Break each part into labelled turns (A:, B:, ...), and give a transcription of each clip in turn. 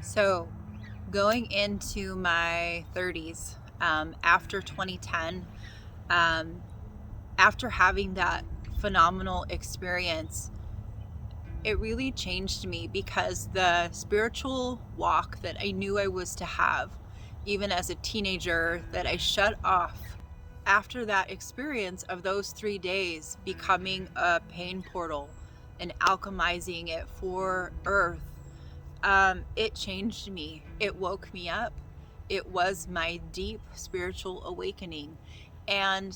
A: So, going into my 30s, after 2010, um, after having that phenomenal experience, it really changed me because the spiritual walk that I knew I was to have, even as a teenager, that I shut off after that experience of those 3 days becoming a pain portal and alchemizing it for Earth. It changed me. It woke me up. It was my deep spiritual awakening. And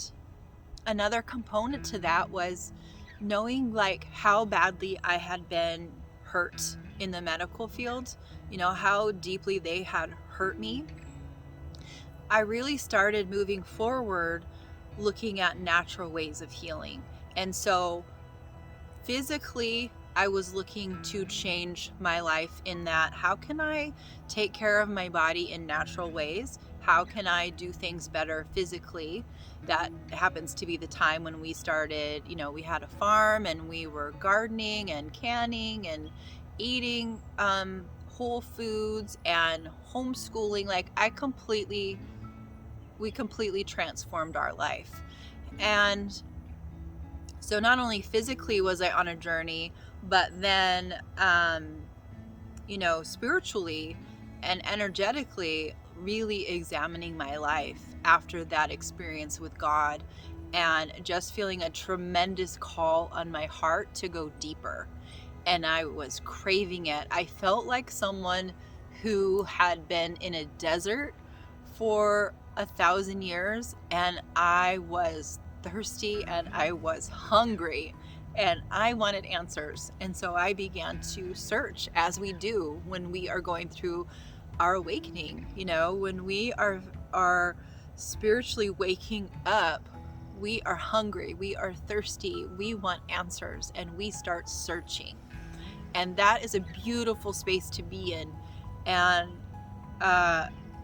A: another component to that was knowing like how badly I had been hurt in the medical field, how deeply they had hurt me. I really started moving forward looking at natural ways of healing. And so physically, I was looking to change my life in that how can I take care of my body in natural ways? How can I do things better physically? That happens to be the time when we started, we had a farm and we were gardening and canning and eating whole foods and homeschooling. Like we completely transformed our life. And so not only physically was I on a journey, but then, spiritually and energetically, really examining my life after that experience with God and just feeling a tremendous call on my heart to go deeper. And I was craving it. I felt like someone who had been in a desert for 1,000 years, and I was thirsty and I was hungry and I wanted answers. And so I began to search, as we do when we are going through our awakening. When we are spiritually waking up, we are hungry, we are thirsty, we want answers, and we start searching. And that is a beautiful space to be in. And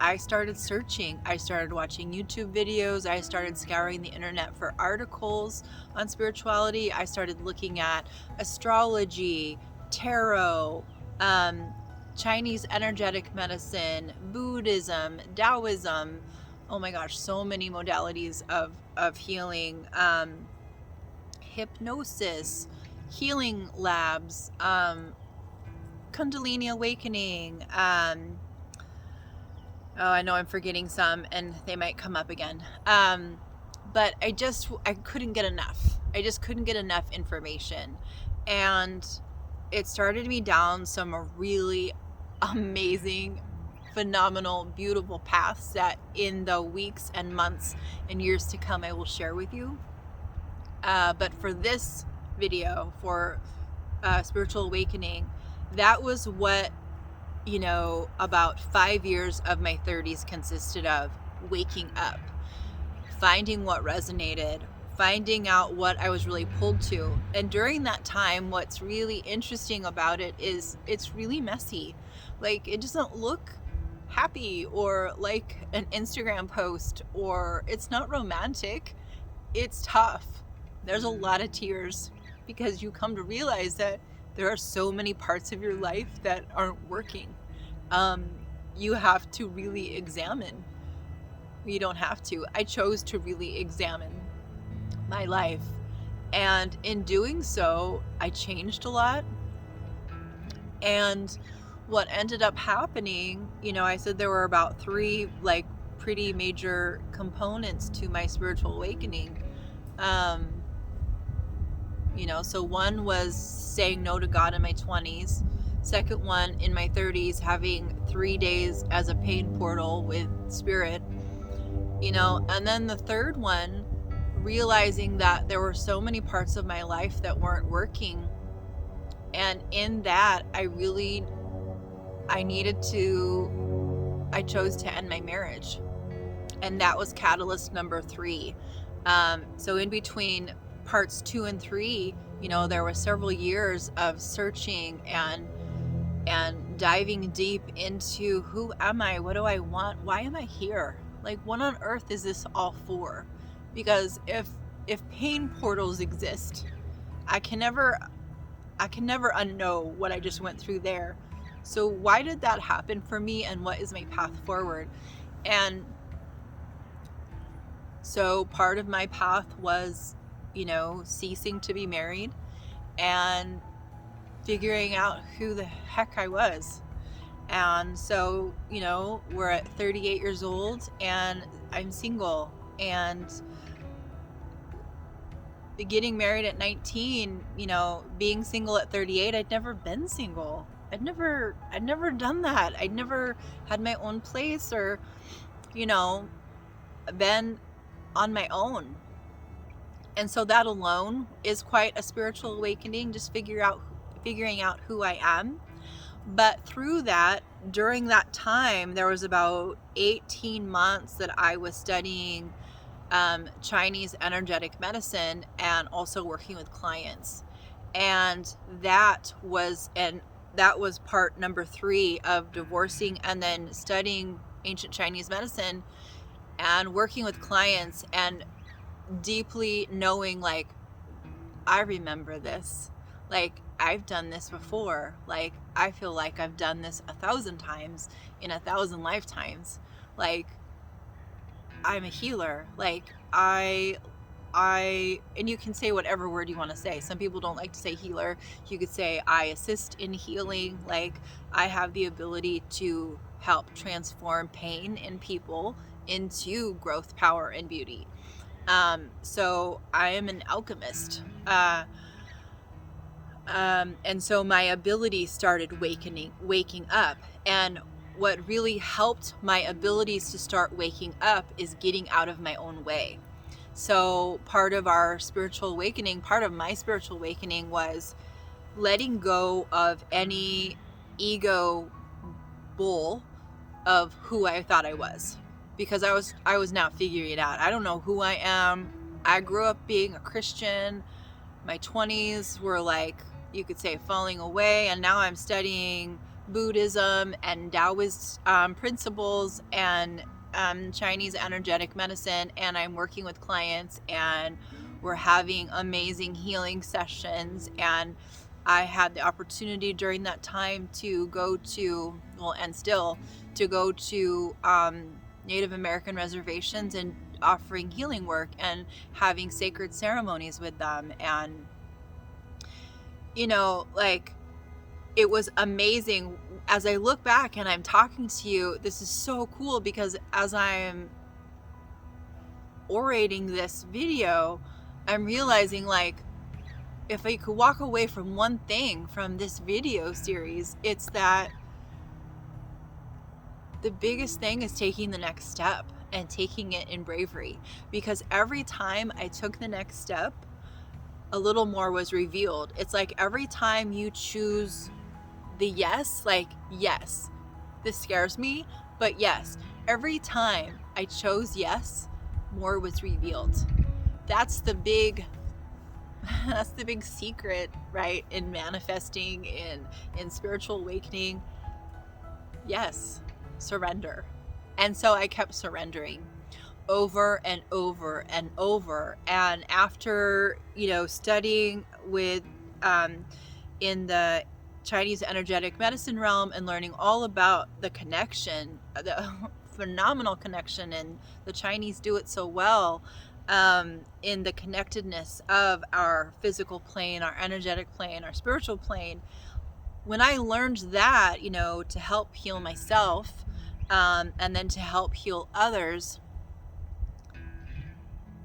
A: I started searching. I started watching YouTube videos. I started scouring the internet for articles on spirituality. I started looking at astrology, tarot, Chinese energetic medicine, Buddhism, Taoism. Oh my gosh, so many modalities of healing, hypnosis, healing labs, Kundalini awakening. Oh, I know I'm forgetting some, and they might come up again. But I couldn't get enough. I just couldn't get enough information, and it started me down some really amazing, phenomenal, beautiful paths that in the weeks and months and years to come I will share with you. But for this video, for spiritual awakening, that was what about 5 years of my 30s consisted of: waking up, finding what resonated, finding out what I was really pulled to. And during that time, what's really interesting about it is it's really messy. Like, it doesn't look happy or like an Instagram post, or it's not romantic. It's tough. There's a lot of tears because you come to realize that there are so many parts of your life that aren't working. You have to really examine. You don't have to. I chose to really examine my life. And in doing so, I changed a lot. And what ended up happening, I said there were about three like pretty major components to my spiritual awakening. So one was saying no to God in my 20s. Second one, in my 30s, having 3 days as a pain portal with spirit. And then the third one, realizing that there were so many parts of my life that weren't working. And in that, I chose to end my marriage. And that was catalyst number 3. So in between parts 2 and 3, there were several years of searching and diving deep into who am I? What do I want? Why am I here? Like, what on earth is this all for? Because if pain portals exist, I can never unknow what I just went through there. So why did that happen for me, and what is my path forward? And so part of my path was, ceasing to be married and figuring out who the heck I was. And so, we're at 38 years old and I'm single. And getting married at 19, being single at 38, I'd never been single. I'd never done that. I'd never had my own place or, been on my own. And so that alone is quite a spiritual awakening, just figuring out who I am. But through that, during that time, there was about 18 months that I was studying Chinese energetic medicine and also working with clients. And that was part number 3 of divorcing and then studying ancient Chinese medicine and working with clients and deeply knowing, like, I remember this. Like, I've done this before. Like, I feel like I've done this 1,000 times in 1,000 lifetimes. Like, I'm a healer. Like, and you can say whatever word you want to say. Some people don't like to say healer. You could say I assist in healing. Like, I have the ability to help transform pain in people into growth, power, and beauty. So I am an alchemist. And so my ability started waking up. And what really helped my abilities to start waking up is getting out of my own way. So part of my spiritual awakening was letting go of any ego bull of who I thought I was, because I was now figuring it out. I don't know who I am. I grew up being a Christian. My 20s were, like, you could say, falling away, and now I'm studying Buddhism and Taoist principles and Chinese energetic medicine, and I'm working with clients and we're having amazing healing sessions. And I had the opportunity during that time to go to, Native American reservations and offering healing work and having sacred ceremonies with them. And, like, it was amazing. As I look back and I'm talking to you, this is so cool, because as I'm orating this video, I'm realizing, like, if I could walk away from one thing from this video series, it's that the biggest thing is taking the next step and taking it in bravery. Because every time I took the next step, a little more was revealed. It's like every time you choose the yes, like, yes, this scares me, but yes, every time I chose yes, more was revealed. That's the big secret, right, in manifesting, in spiritual awakening. Yes, surrender. And so I kept surrendering over and over and over. And after, studying with in the Chinese energetic medicine realm and learning all about the connection, the phenomenal connection, and the Chinese do it so well, in the connectedness of our physical plane, our energetic plane, our spiritual plane. When I learned that, to help heal myself, and then to help heal others,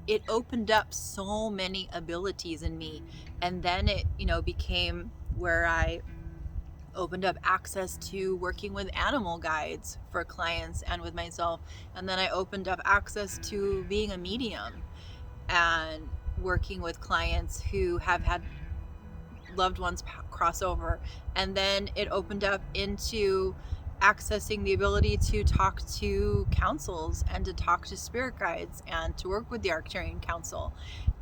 A: it opened up so many abilities in me. And then it, became where I opened up access to working with animal guides for clients and with myself. And then I opened up access to being a medium and working with clients who have had loved ones cross over. And then it opened up into accessing the ability to talk to councils and to talk to spirit guides and to work with the Arcturian Council.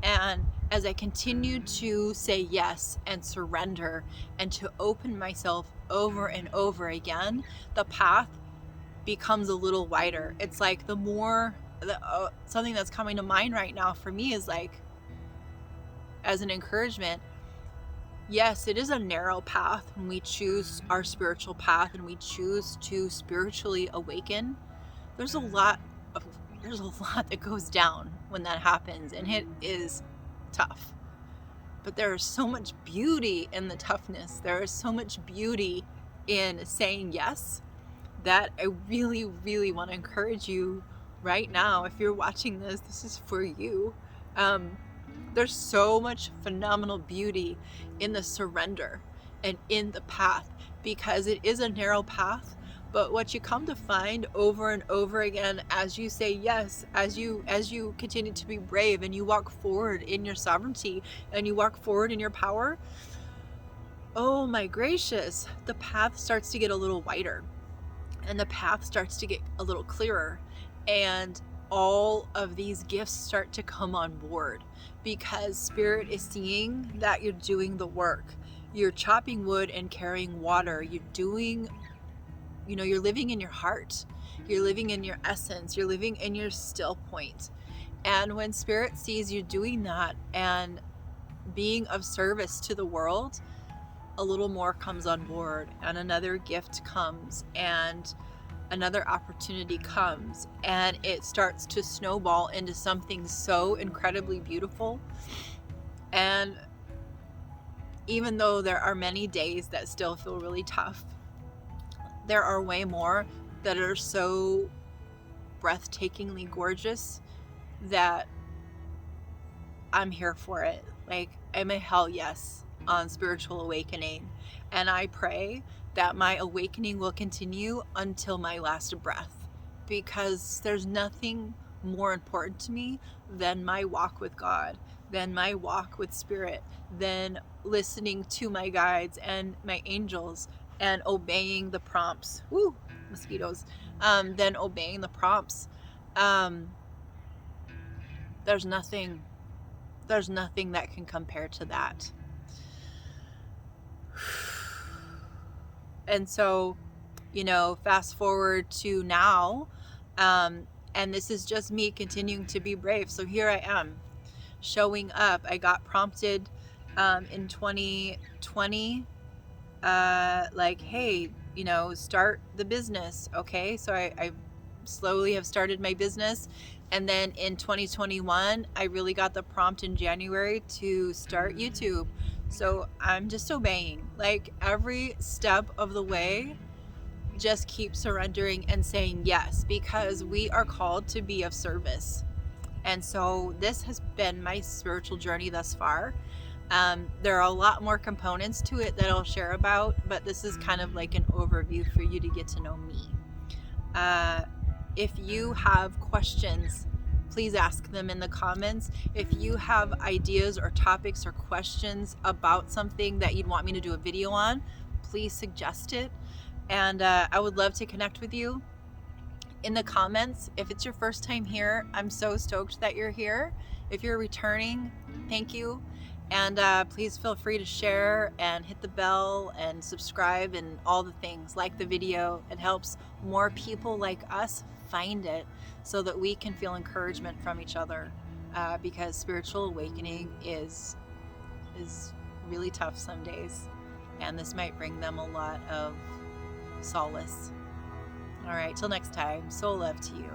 A: And as I continued to say yes and surrender and to open myself over and over again, the path becomes a little wider. It's like the more, something that's coming to mind right now for me is, like, as an encouragement, yes, it is a narrow path when we choose our spiritual path and we choose to spiritually awaken. There's a lot of there's a lot that goes down when that happens, and it is tough. But there is so much beauty in the toughness. There is so much beauty in saying yes that I really, really want to encourage you right now. If you're watching this, this is for you. There's so much phenomenal beauty in the surrender and in the path, because it is a narrow path. But what you come to find over and over again as you say yes, as you continue to be brave and you walk forward in your sovereignty and you walk forward in your power, oh my gracious, the path starts to get a little wider and the path starts to get a little clearer, and all of these gifts start to come on board because Spirit is seeing that you're doing the work. You're chopping wood and carrying water. You're doing, you're living in your heart. You're living in your essence. You're living in your still point. And when Spirit sees you doing that and being of service to the world, a little more comes on board, and another gift comes, and another opportunity comes, and it starts to snowball into something so incredibly beautiful. And even though there are many days that still feel really tough, there are way more that are so breathtakingly gorgeous that I'm here for it. Like, I'm a hell yes on spiritual awakening. And I pray that my awakening will continue until my last breath, because there's nothing more important to me than my walk with God, than my walk with Spirit, than listening to my guides and my angels and obeying the prompts. Woo, mosquitoes. Then obeying the prompts. Um, there's nothing that can compare to that. And so, fast forward to now, and this is just me continuing to be brave. So here I am showing up. I got prompted in 2020, like, hey, start the business. Okay, so I slowly have started my business. And then in 2021, I really got the prompt in January to start YouTube. So I'm just obeying, like, every step of the way. Just keep surrendering and saying yes, because we are called to be of service. And so this has been my spiritual journey thus far. There are a lot more components to it that I'll share about, but this is kind of like an overview for you to get to know me. If you have questions, please ask them in the comments. If you have ideas or topics or questions about something that you'd want me to do a video on, please suggest it. And I would love to connect with you in the comments. If it's your first time here, I'm so stoked that you're here. If you're returning, thank you. And please feel free to share and hit the bell and subscribe and all the things. Like the video. It helps more people like us find it so that we can feel encouragement from each other, because spiritual awakening is really tough some days, and this might bring them a lot of solace. All right, till next time, soul love to you.